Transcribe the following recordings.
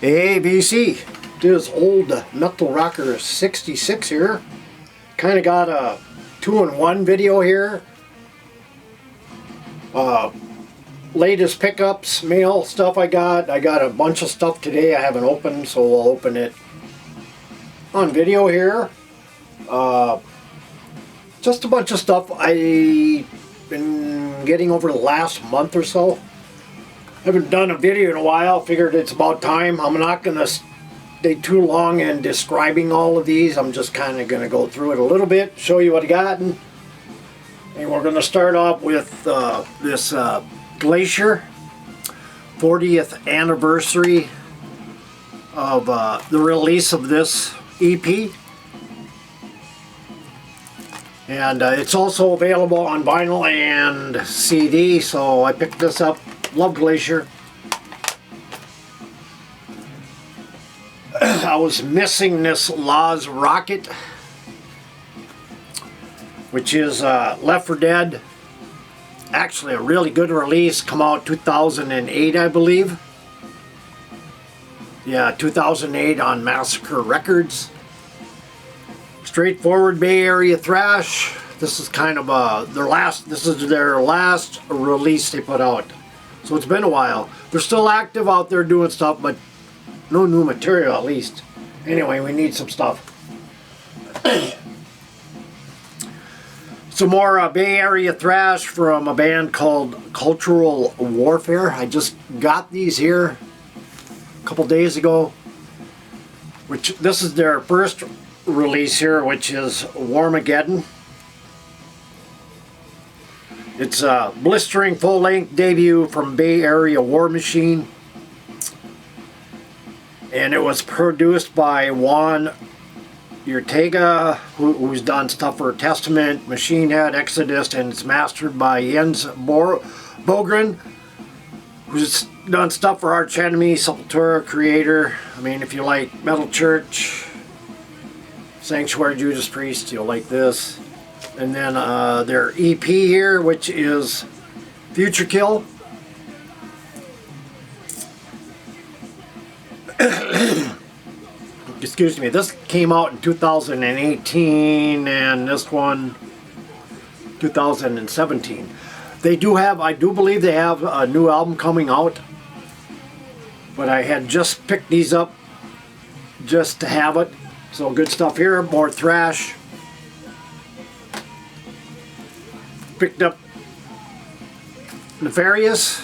ABC, this old metal rocker 66 here. Kind of got a 2-in-1 video here. Latest pickups, mail stuff I got a bunch of stuff today I haven't opened, so we'll open it on video here. Just a bunch of stuff I've been getting over the last month or so. Haven't done a video in a while. Figured it's about time. I'm not going to stay too long in describing all of these. I'm just kind of going to go through it a little bit, show you what I got, and we're going to start off with this Glacier 40th anniversary of the release of this EP. And it's also available on vinyl and CD, so I picked this up. Love Glacier. I was missing this Law's Rocket, which is Left 4 Dead. Actually a really good release, come out 2008 I believe. Yeah, 2008 on Massacre Records. Straightforward Bay Area thrash. This is kind of their last release they put out. So it's been a while. They're still active out there doing stuff, but no new material at least. Anyway, we need some stuff. Some more Bay Area thrash from a band called Cultural Warfare. I just got these here a couple days ago. Which this is their first release here, which is Warmageddon. It's a blistering full-length debut from Bay Area War Machine. And it was produced by Juan Ortega, who's done stuff for Testament, Machine Head, Exodus, and it's mastered by Jens Bogren, who's done stuff for Arch Enemy, Sepultura, Creator. I mean, if you like Metal Church, Sanctuary, Judas Priest, you'll like this. And then their EP here, which is Future Kill. Excuse me, this came out in 2018 and this one 2017. They do have, I do believe they have a new album coming out. But I had just picked these up just to have it. So good stuff here, more thrash. Picked up Nefarious,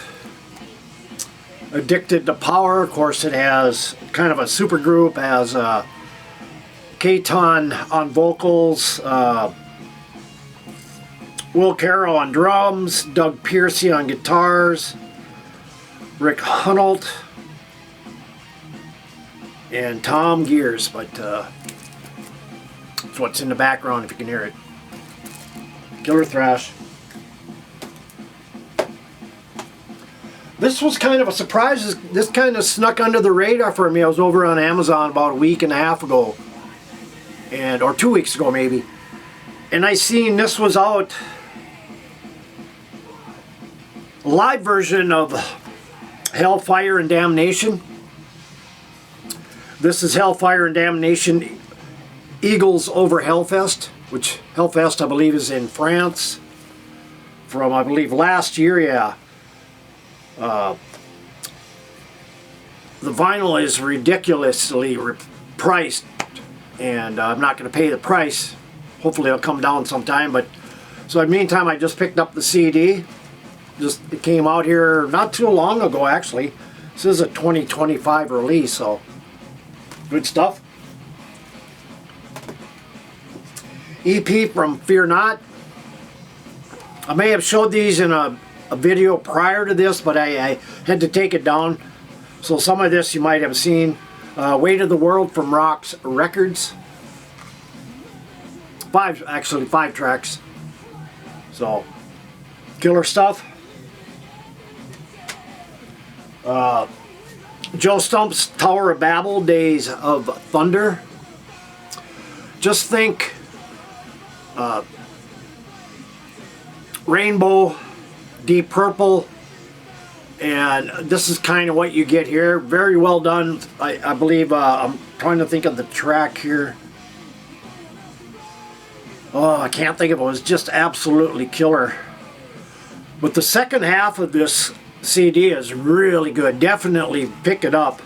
Addicted to Power. Of course, it has kind of a super group, has Katon on vocals, Will Carroll on drums, Doug Piercy on guitars, Rick Hunolt, and Tom Gears. But it's what's in the background if you can hear it. Killer thrash. This was kind of a surprise. This kind of snuck under the radar for me. I was over on Amazon about a week and a half ago, or 2 weeks ago maybe, and I seen this was out. A live version of Hellfire and Damnation. This is Hellfire and Damnation, Eagles over Hellfest, which Hellfest I believe is in France. From I believe last year, yeah. The vinyl is ridiculously priced, and I'm not going to pay the price. Hopefully it'll come down sometime. But so in the meantime, I just picked up the CD. It came out here not too long ago, actually. This is a 2025 release, so good stuff. EP from Fear Not. I may have showed these in a video prior to this, but I had to take it down. So some of this you might have seen. Weight of the World from Rock's Records. Five tracks. So, killer stuff. Joe Stump's Tower of Babel, Days of Thunder. Just think Rainbow, Deep Purple, And this is kind of what you get here. Very well done. I believe, I'm trying to think of the track here. Oh, I can't think of it. It was just absolutely killer. But the second half of this CD is really good. Definitely pick it up.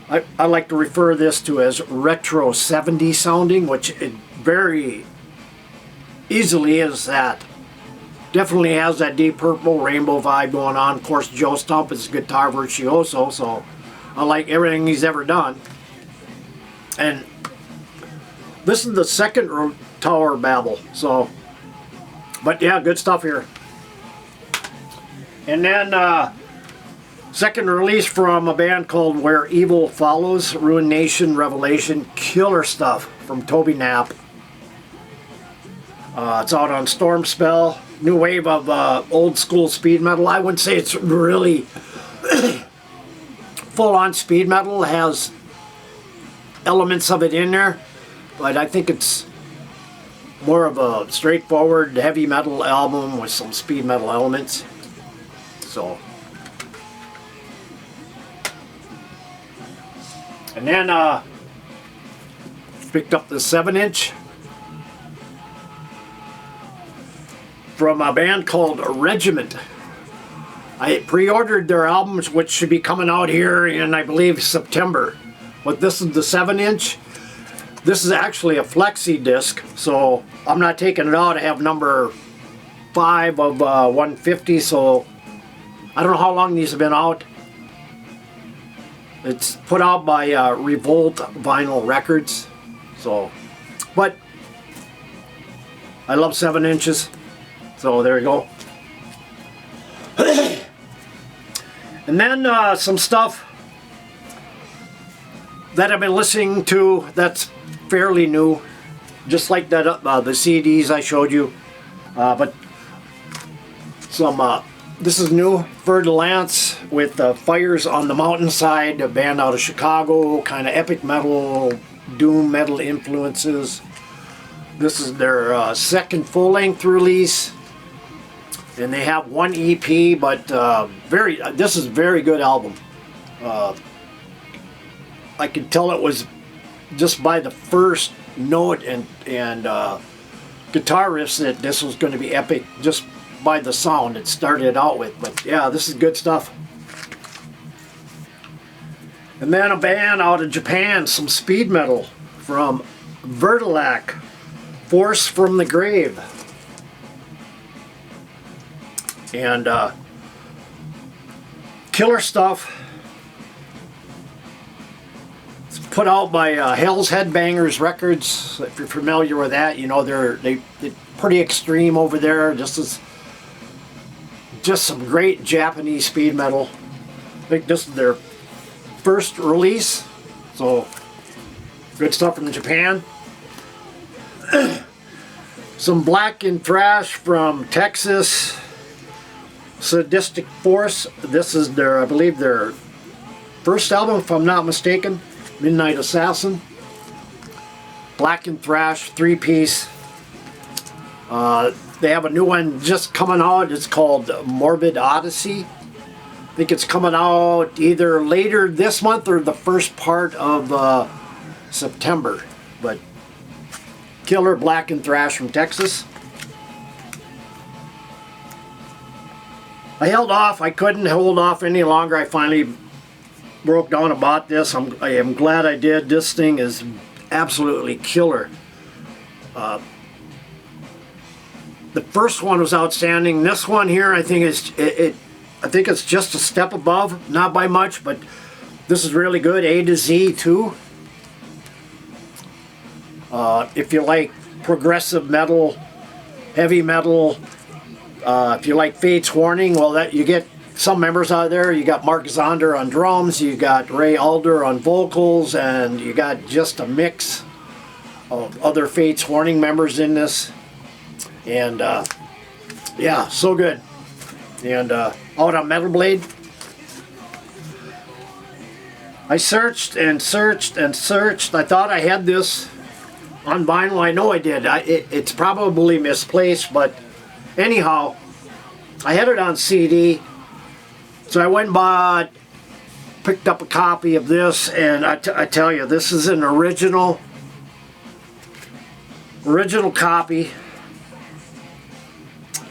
I like to refer this to as retro 70s sounding, which it very easily is that. Definitely has that Deep Purple rainbow vibe going on. Of course, Joe Stump is a guitar virtuoso, so I like everything he's ever done. And this is the second Tower Babble, so, but yeah, good stuff here. And then second release from a band called Where Evil Follows, Ruination Revelation, killer stuff from Toby Knapp. It's out on Storm Spell. New wave of old school speed metal. I wouldn't say it's really full on speed metal. It has elements of it in there, but I think it's more of a straightforward heavy metal album with some speed metal elements. So, and then picked up the 7-inch from a band called Regiment. I pre-ordered their albums, which should be coming out here in, I believe, September. But this is the 7-inch. This is actually a flexi disc, so I'm not taking it out. I have number 5 of 150, so I don't know how long these have been out. It's put out by Revolt Vinyl Records, so, but I love 7 inches. So there you go. And then some stuff that I've been listening to that's fairly new, just like that the CDs I showed you. But some this is new, Fer de Lance with Fires on the Mountainside, a band out of Chicago, kind of epic metal, doom metal influences. This is their second full-length release. And they have one EP, but this is a very good album. I could tell it was just by the first note and guitar riffs that this was going to be epic, just by the sound it started out with. But yeah, this is good stuff. And then a band out of Japan, some speed metal from Vertilac, Force from the Grave. And killer stuff. It's put out by Hell's Headbangers Records. If you're familiar with that, you know they're pretty extreme over there. Just some great Japanese speed metal. I think this is their first release, so good stuff from Japan. Some Black and Thrash from Texas. Sadistic Force. This is their, I believe, their first album, if I'm not mistaken. Midnight Assassin. Black and Thrash, 3-piece. They have a new one just coming out. It's called Morbid Odyssey. I think it's coming out either later this month or the first part of September. But killer Black and Thrash from Texas. I held off. I couldn't hold off any longer. I finally broke down and bought this. I am glad I did. This thing is absolutely killer. The first one was outstanding. This one here, I think I think it's just a step above, not by much, but this is really good. A to Z too. If you like progressive metal, heavy metal. If you like Fate's Warning, well, that you get some members out there. You got Mark Zonder on drums, you got Ray Alder on vocals, and you got just a mix of other Fate's Warning members in this. And yeah, so good. And out on Metal Blade, I searched and searched and searched. I thought I had this on vinyl. I know I did. It's probably misplaced, but anyhow, I had it on CD, So I went and picked up a copy of this, and I tell you, this is an original copy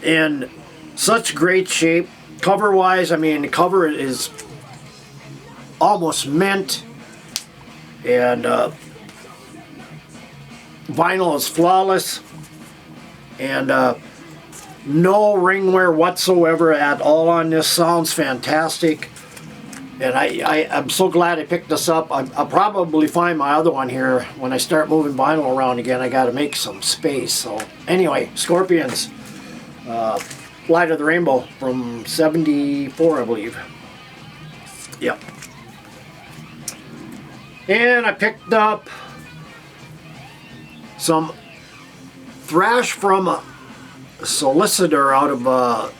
in such great shape. Cover wise, I mean, the cover is almost mint, and vinyl is flawless, and no ring wear whatsoever at all on this. Sounds fantastic, and I'm so glad I picked this up. I'll probably find my other one here when I start moving vinyl around again. I got to make some space. So anyway, Scorpions, Flight of the Rainbow from '74, I believe. Yep. And I picked up some thrash from a solicitor out of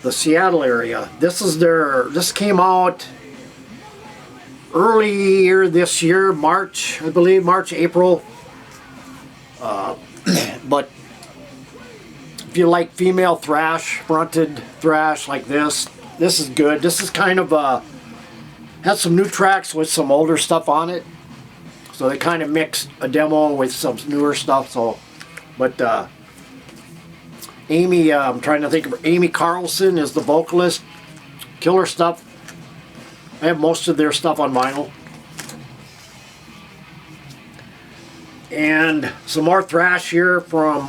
the Seattle area. This came out earlier this year, March, I believe, March, April. But if you like female thrash, fronted thrash like this is good. This is kind of has some new tracks with some older stuff on it. So they kind of mixed a demo with some newer stuff. So, but Amy, I'm trying to think of her. Amy Carlson is the vocalist. Killer stuff. I have most of their stuff on vinyl. And some more thrash here from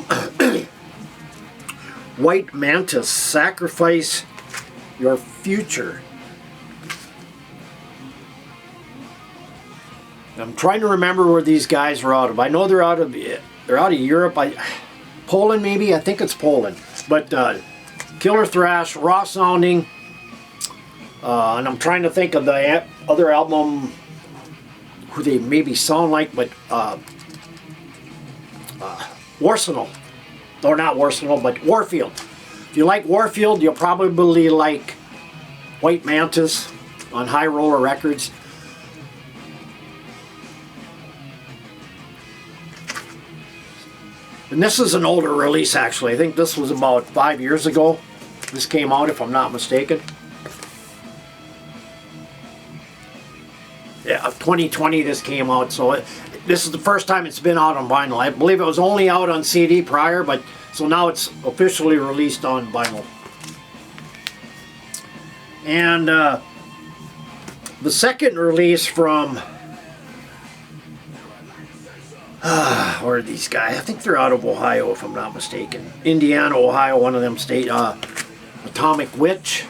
White Mantis, Sacrifice Your Future. I'm trying to remember where these guys are out of. I know they're out of Europe. Poland maybe. I think it's Poland. But killer thrash, raw sounding. And I'm trying to think of the other album who they maybe sound like, but Warsenal. Or not Warsenal, but Warfield. If you like Warfield, you'll probably like White Mantis on High Roller Records. And this is an older release, actually. I think this was about 5 years ago. This came out, if I'm not mistaken. Yeah, 2020 this came out, so this is the first time it's been out on vinyl. I believe it was only out on CD prior, but so now it's officially released on vinyl. And the second release from where are these guys? I think they're out of Ohio, if I'm not mistaken. Indiana, Ohio, one of them state. Atomic Witch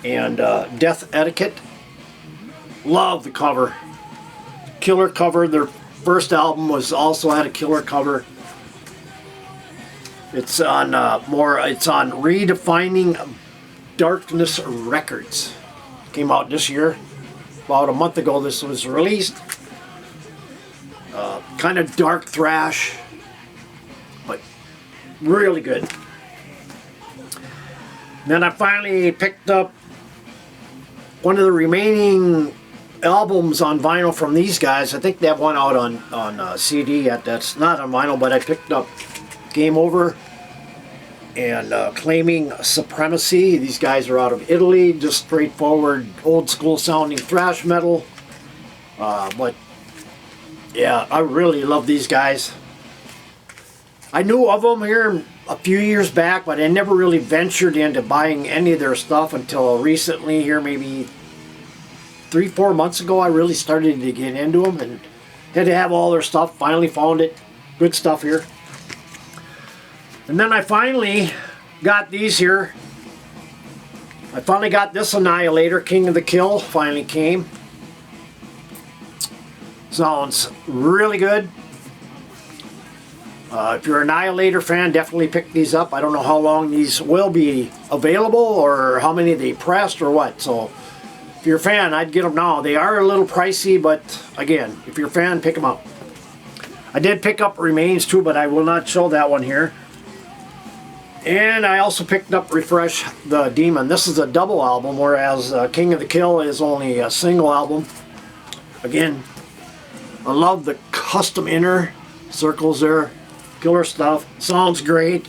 and Death Etiquette. Love the cover. Killer cover. Their first album also had a killer cover. It's on It's on Redefining Darkness Records. Came out this year. About a month ago this was released. Kind of dark thrash, but really good. Then I finally picked up one of the remaining albums on vinyl from these guys. I think they have one out on CD yet. That's not on vinyl, but I picked up Game Over and Claiming Supremacy. These guys are out of Italy, just straightforward, old school sounding thrash metal. But yeah, I really love these guys. I knew of them here a few years back, but I never really ventured into buying any of their stuff until recently here, maybe 3-4 months ago. I really started to get into them and had to have all their stuff. Finally found it. Good stuff here. And then I finally got these here. I finally got this Annihilator, King of the Kill, finally came. Sounds really good. If you're an Annihilator fan, definitely pick these up. I don't know how long these will be available or how many they pressed or what. So if you're a fan, I'd get them now. They are a little pricey, but again, if you're a fan, pick them up. I did pick up Remains too, but I will not show that one here. And I also picked up Refresh the Demon. This is a double album, whereas King of the Kill is only a single album. Again, I love the custom inner circles there. Killer stuff. Sounds great.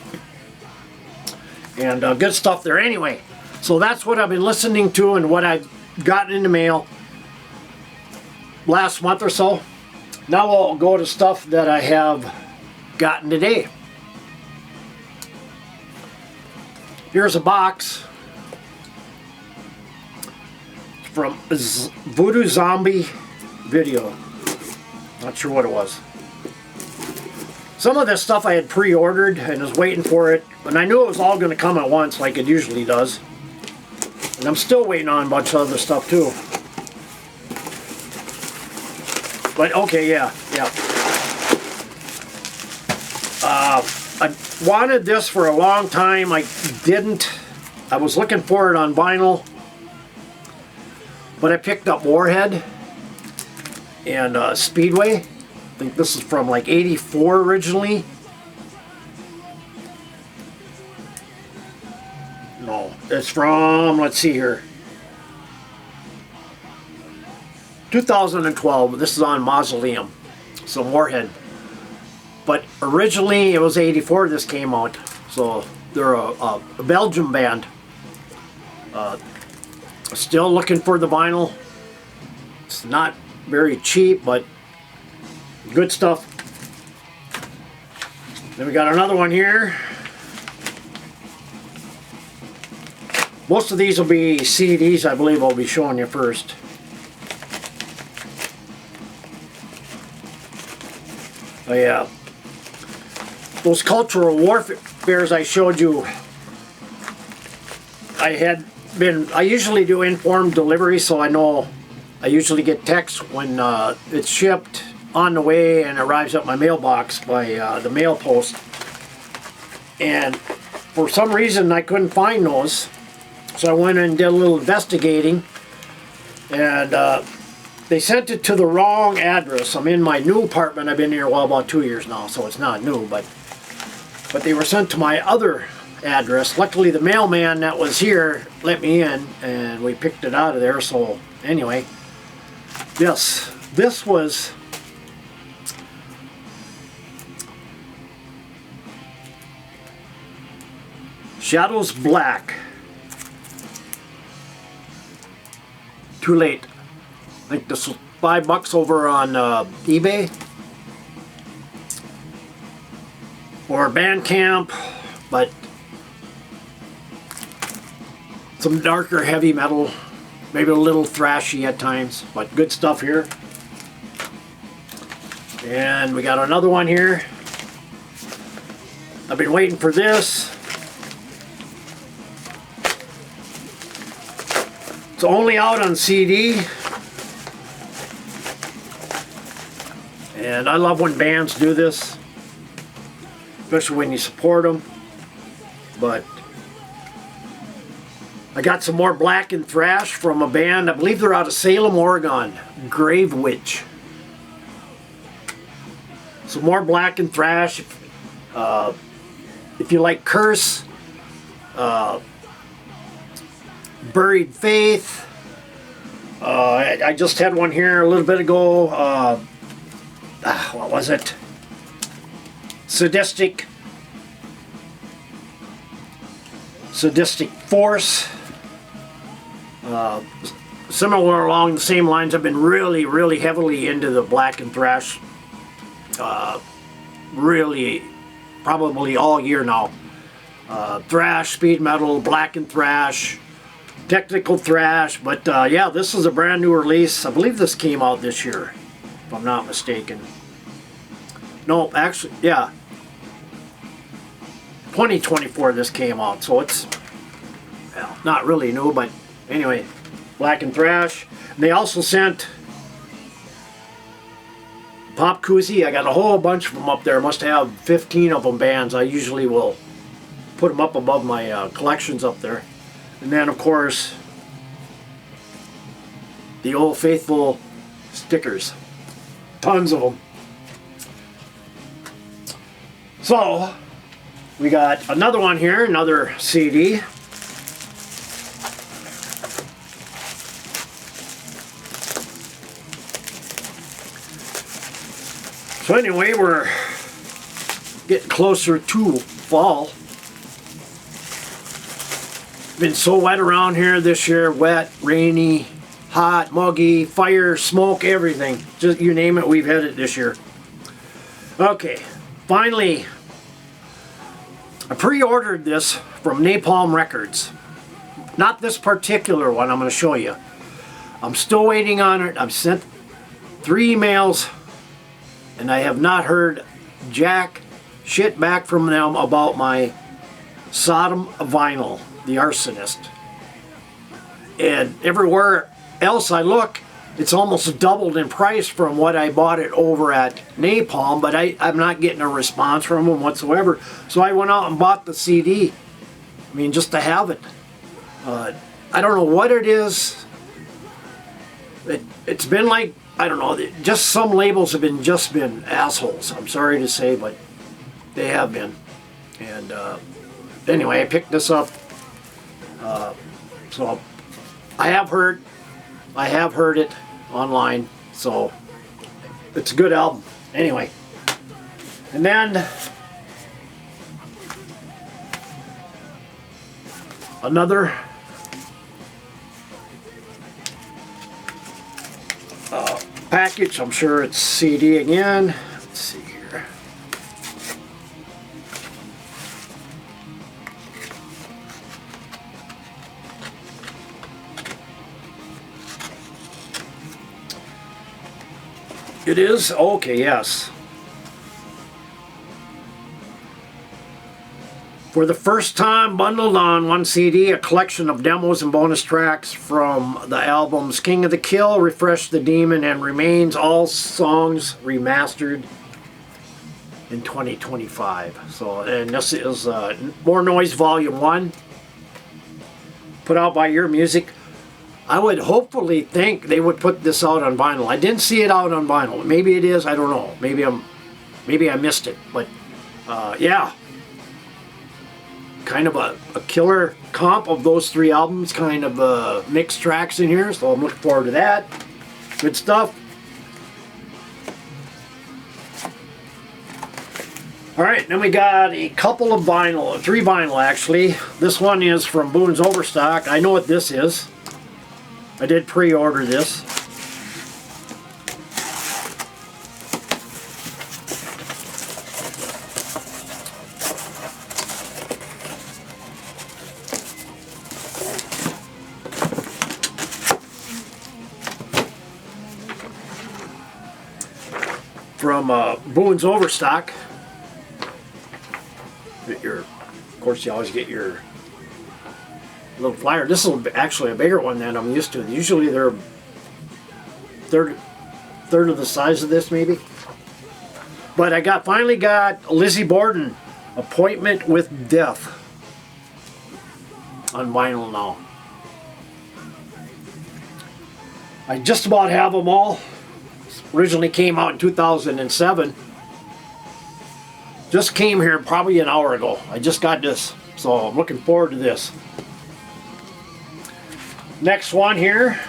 And good stuff there. Anyway, So that's what I've been listening to and what I've gotten in the mail last month or so. Now I'll go to stuff that I have gotten today. Here's a box from Voodoo Zombie Video. Not sure what it was. Some of this stuff I had pre-ordered and was waiting for it, and I knew it was all going to come at once like it usually does. And I'm still waiting on a bunch of other stuff too. But okay, yeah. I wanted this for a long time. I didn't. I was looking for it on vinyl. But I picked up Warhead and Speedway. I think this is from like '84 originally. No, it's from, let's see here, 2012. This is on Mausoleum. Some Warhead. But originally it was '84 this came out. So they're a Belgian band. Still looking for the vinyl. It's not very cheap, but good stuff. Then we got another one here. Most of these will be CDs, I believe I'll be showing you first. Oh yeah. Those cultural warfares I showed you, I usually do informed delivery, so I know I usually get text when it's shipped on the way and arrives at my mailbox by the mail post. And for some reason I couldn't find those, so I went and did a little investigating, and they sent it to the wrong address. I'm in my new apartment. I've been here, well, about 2 years now, so it's not new, but they were sent to my other address. Luckily the mailman that was here let me in and we picked it out of there. So anyway, this was Shadows Black. Too late. I think this was $5 over on eBay or Bandcamp, but some darker heavy metal, maybe a little thrashy at times, but good stuff here. And we got another one here. I've been waiting for this. It's only out on CD. And I love when bands do this, especially when you support them. But I got some more black and thrash from a band, I believe they're out of Salem, Oregon, Grave Witch. Some more black and thrash. If you like Curse, Buried Faith. I just had one here a little bit ago. What was it? Sadistic Force. Similar along the same lines. I've been really heavily into the black and thrash. Really, probably all year now. Thrash, speed metal, black and thrash, technical thrash. But yeah, this is a brand new release. I believe this came out this year, if I'm not mistaken. No, actually, yeah. 2024 this came out, so it's, well, not really new, but anyway, black and thrash. And they also sent Pop Koozie. I got a whole bunch of them up there. I must have 15 of them bands. I usually will put them up above my collections up there. And then, of course, the old faithful stickers. Tons of them. So, we got another one here, another CD. So anyway, we're getting closer to fall. been so wet around here this year. Wet, rainy, hot, muggy, fire, smoke, everything. Just you name it, we've had it this year. Okay, finally, I pre-ordered this from Napalm Records. Not this particular one I'm going to show you. I'm still waiting on it. I've sent 3 emails and I have not heard jack shit back from them about my Sodom vinyl, The Arsonist. And everywhere else I look, it's almost doubled in price from what I bought it over at Napalm, but I'm not getting a response from them whatsoever. So I went out and bought the CD. I mean, just to have it. I don't know what it is. It's been like, I don't know, just some labels have just been assholes. I'm sorry to say, but they have been. And anyway, I picked this up. So I have heard it online, so it's a good album. Anyway, and then another package. I'm sure it's CD again. Let's see here. It is? Okay, yes. For the first time, bundled on one CD, a collection of demos and bonus tracks from the albums King of the Kill, Refresh the Demon, and Remains, all songs remastered in 2025. So, and this is More Noise Volume 1, put out by Your Music. I would hopefully think they would put this out on vinyl. I didn't see it out on vinyl. Maybe it is, I don't know. Maybe I missed it, but yeah. Kind of a killer comp of those 3 albums, kind of mixed tracks in here, so I'm looking forward to that. Good stuff. Alright, then we got a couple of vinyl, 3 vinyl actually. This one is from Boone's Overstock. I know what this is. I did pre-order this. From Boone's Overstock. Of course, you always get your little flyer. This is actually a bigger one than I'm used to. Usually they're third of the size of this, maybe. But I finally got Lizzie Borden, Appointment with Death, on vinyl now. I just about have them all. Originally came out in 2007. Just came here probably an hour ago. I just got this, so I'm looking forward to this. Next one here.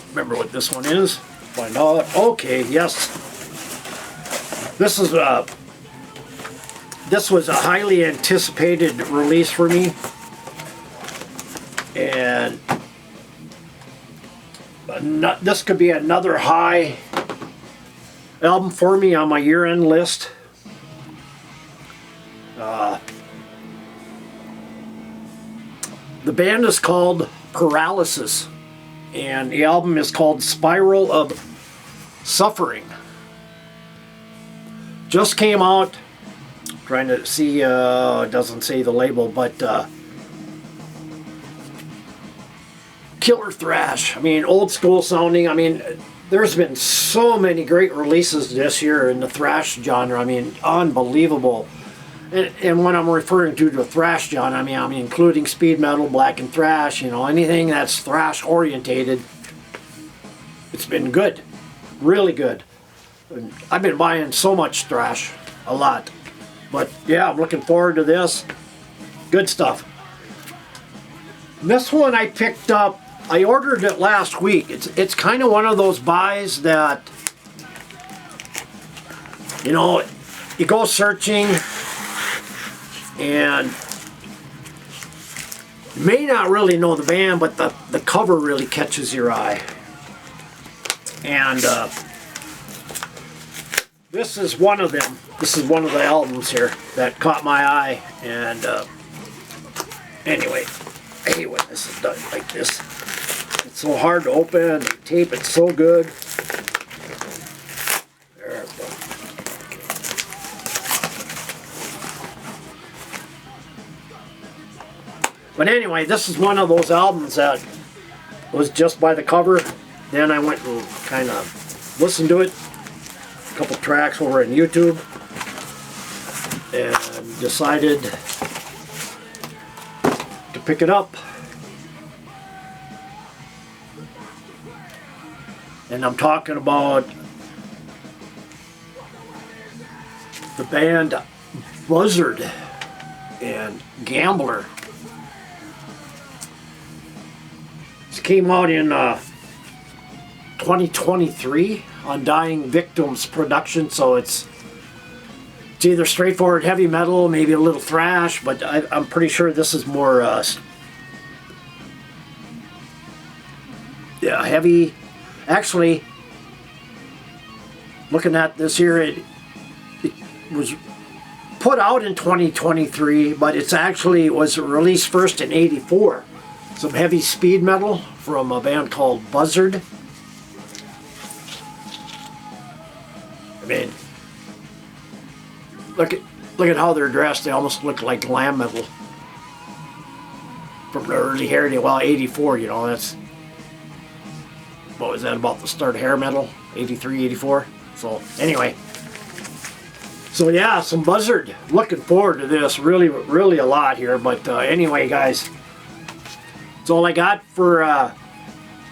Remember what this one is? Find out. Okay, yes. This was a highly anticipated release for me, and this could be another high album for me on my year-end list. The band is called Paralysis, and the album is called Spiral of Suffering. Just came out. Trying to see, it doesn't say the label, but killer thrash. I mean, old school sounding. I mean, there's been so many great releases this year in the thrash genre. I mean, unbelievable. And when I'm referring to the thrash genre, I mean, I'm including speed metal, black and thrash, you know, anything that's thrash orientated. It's been good, really good. And I've been buying so much thrash, a lot. But yeah, I'm looking forward to this. Good stuff. This one I picked up, I ordered it last week. It's kind of one of those buys that you know, you go searching and you may not really know the band, but the cover really catches your eye. And this is one of them. This is one of the albums here that caught my eye. And anyway, I hate when this is done like this. It's so hard to open. The tape, it's so good. There we go. But anyway, this is one of those albums that was just by the cover. Then I went and kind of listened to it. A couple tracks over on YouTube. And decided to pick it up. And I'm talking about the band Buzzard and Gambler. This came out in 2023 on Dying Victims production, so it's either straightforward heavy metal, maybe a little thrash, but I'm pretty sure this is more yeah, heavy. Actually, looking at this here, it was put out in 2023, but it was released first in '84. Some heavy speed metal from a band called Buzzard. I mean, look at how they're dressed. They almost look like glam metal from the early heritage. Well, '84, you know, that's, what was that, about the start of hair metal? '83, '84. So anyway, so yeah, some Buzzard. Looking forward to this really, really a lot here. But anyway, guys, that's all I got for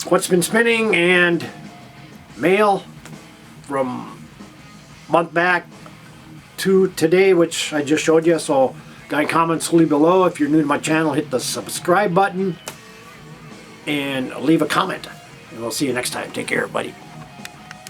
what's been spinning and mail from month back to today, which I just showed you. So guys, comments below. If you're new to my channel, hit the subscribe button and leave a comment. And we'll see you next time. Take care, everybody.